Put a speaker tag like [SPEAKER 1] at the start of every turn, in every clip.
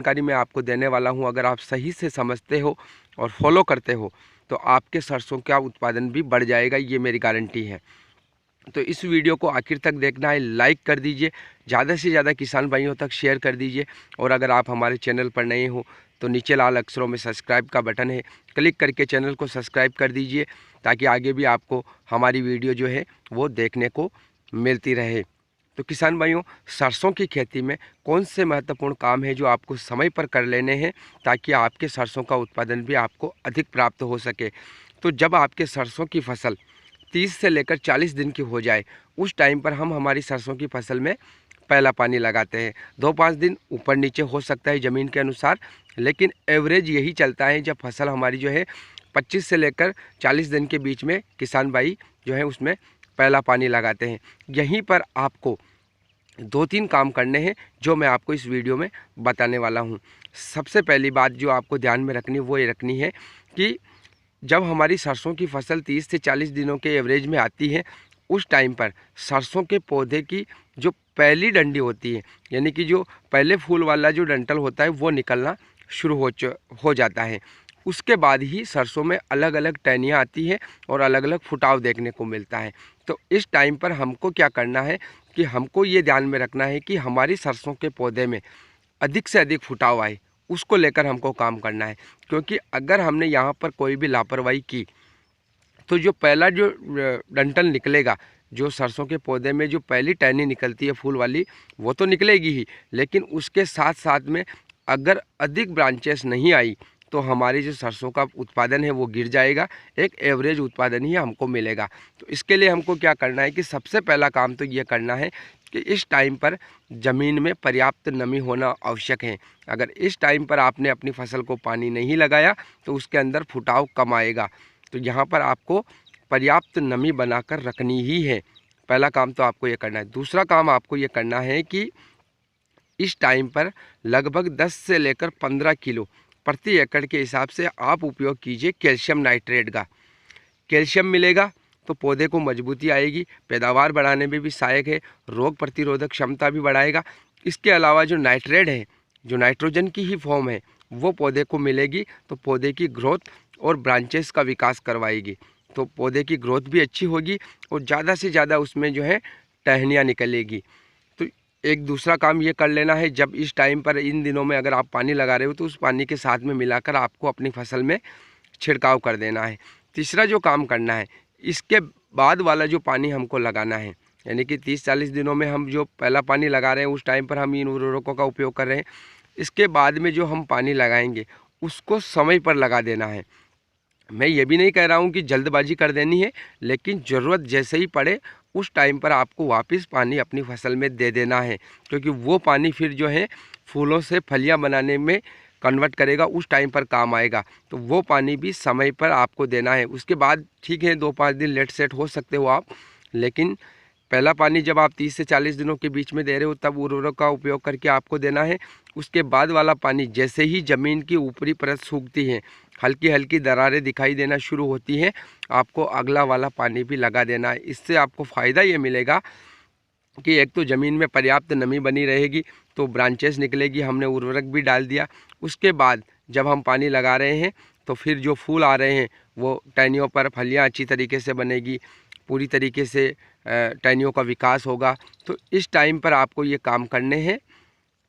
[SPEAKER 1] जानकारी मैं आपको देने वाला हूं, अगर आप सही से समझते हो और फॉलो करते हो तो आपके सरसों का उत्पादन भी बढ़ जाएगा, ये मेरी गारंटी है। तो इस वीडियो को आखिर तक देखना है, लाइक कर दीजिए, ज़्यादा से ज़्यादा किसान भाइयों तक शेयर कर दीजिए। और अगर आप हमारे चैनल पर नए हो तो नीचे लाल अक्षरों में सब्सक्राइब का बटन है, क्लिक करके चैनल को सब्सक्राइब कर दीजिए ताकि आगे भी आपको हमारी वीडियो जो है वो देखने को मिलती रहे। तो किसान भाइयों, सरसों की खेती में कौन से महत्वपूर्ण काम है जो आपको समय पर कर लेने हैं ताकि आपके सरसों का उत्पादन भी आपको अधिक प्राप्त हो सके। तो जब आपके सरसों की फसल 30 से लेकर 40 दिन की हो जाए, उस टाइम पर हम हमारी सरसों की फसल में पहला पानी लगाते हैं। 2-5 दिन ऊपर नीचे हो सकता है ज़मीन के अनुसार, लेकिन एवरेज यही चलता है जब फसल हमारी जो है 25 से लेकर 40 दिन के बीच में किसान भाई जो है उसमें पहला पानी लगाते हैं। यहीं पर आपको 2-3 काम करने हैं जो मैं आपको इस वीडियो में बताने वाला हूँ। सबसे पहली बात जो आपको ध्यान में रखनी वो ये रखनी है कि जब हमारी सरसों की फसल 30 से 40 दिनों के एवरेज में आती है, उस टाइम पर सरसों के पौधे की जो पहली डंडी होती है, यानी कि जो पहले फूल वाला जो डंठल होता है वो निकलना शुरू हो जाता है। उसके बाद ही सरसों में अलग अलग टहनियाँ आती हैं और अलग अलग फुटाव देखने को मिलता है। तो इस टाइम पर हमको क्या करना है कि हमको ये ध्यान में रखना है कि हमारी सरसों के पौधे में अधिक से अधिक फुटाव आए, उसको लेकर हमको काम करना है। क्योंकि अगर हमने यहाँ पर कोई भी लापरवाही की तो जो पहला जो डंठल निकलेगा, जो सरसों के पौधे में जो पहली टहनी निकलती है फूल वाली, वो तो निकलेगी ही, लेकिन उसके साथ साथ में अगर अधिक ब्रांचेस नहीं आई तो हमारी जो सरसों का उत्पादन है वो गिर जाएगा, एक एवरेज उत्पादन ही हमको मिलेगा। तो इसके लिए हमको क्या करना है कि सबसे पहला काम तो ये करना है कि इस टाइम पर ज़मीन में पर्याप्त नमी होना आवश्यक है। अगर इस टाइम पर आपने अपनी फसल को पानी नहीं लगाया तो उसके अंदर फुटाव कम आएगा। तो यहाँ पर आपको पर्याप्त नमी बनाकर रखनी ही है। पहला काम तो आपको ये करना है। दूसरा काम आपको ये करना है कि इस टाइम पर लगभग 10 से लेकर 15 किलो प्रति एकड़ के हिसाब से आप उपयोग कीजिए कैल्शियम नाइट्रेट का। कैल्शियम मिलेगा तो पौधे को मजबूती आएगी, पैदावार बढ़ाने में भी सहायक है, रोग प्रतिरोधक क्षमता भी बढ़ाएगा। इसके अलावा जो नाइट्रेट है, जो नाइट्रोजन की ही फॉर्म है, वो पौधे को मिलेगी तो पौधे की ग्रोथ और ब्रांचेस का विकास करवाएगी। तो पौधे की ग्रोथ भी अच्छी होगी और ज़्यादा से ज़्यादा उसमें जो है टहनियाँ निकलेगी। तो एक दूसरा काम ये कर लेना है, जब इस टाइम पर इन दिनों में अगर आप पानी लगा रहे हो तो उस पानी के साथ में मिलाकर आपको अपनी फसल में छिड़काव कर देना है। तीसरा जो काम करना है, इसके बाद वाला जो पानी हमको लगाना है, यानी कि 30-40 दिनों में हम जो पहला पानी लगा रहे हैं उस टाइम पर हम इन उर्वरकों का उपयोग कर रहे हैं। इसके बाद में जो हम पानी लगाएंगे उसको समय पर लगा देना है। मैं ये भी नहीं कह रहा हूँ कि जल्दबाजी कर देनी है, लेकिन ज़रूरत जैसे ही पड़े उस टाइम पर आपको वापस पानी अपनी फसल में दे देना है, क्योंकि वो पानी फिर जो है फूलों से फलियाँ बनाने में कन्वर्ट करेगा, उस टाइम पर काम आएगा। तो वो पानी भी समय पर आपको देना है। उसके बाद ठीक है 2-5 दिन लेट सेट हो सकते हो आप, लेकिन पहला पानी जब आप 30 से 40 दिनों के बीच में दे रहे हो तब उर्वरक का उपयोग करके आपको देना है। उसके बाद वाला पानी जैसे ही ज़मीन की ऊपरी परत सूखती है, हल्की हल्की दरारें दिखाई देना शुरू होती हैं, आपको अगला वाला पानी भी लगा देना है। इससे आपको फ़ायदा ये मिलेगा कि एक तो ज़मीन में पर्याप्त नमी बनी रहेगी, तो ब्रांचेस निकलेगी, हमने उर्वरक भी डाल दिया। उसके बाद जब हम पानी लगा रहे हैं तो फिर जो फूल आ रहे हैं वो टहनियों पर फलियाँ अच्छी तरीके से बनेगी, पूरी तरीके से टहनियों का विकास होगा। तो इस टाइम पर आपको ये काम करने हैं,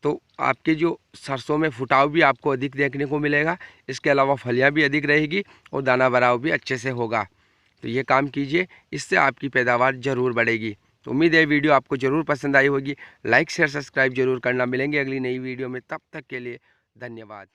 [SPEAKER 1] तो आपके जो सरसों में फुटाव भी आपको अधिक देखने को मिलेगा। इसके अलावा फलियाँ भी अधिक रहेगी और दाना भराव भी अच्छे से होगा। तो ये काम कीजिए, इससे आपकी पैदावार ज़रूर बढ़ेगी। तो उम्मीद है वीडियो आपको ज़रूर पसंद आई होगी। लाइक शेयर सब्सक्राइब जरूर करना। मिलेंगे अगली नई वीडियो में, तब तक के लिए धन्यवाद।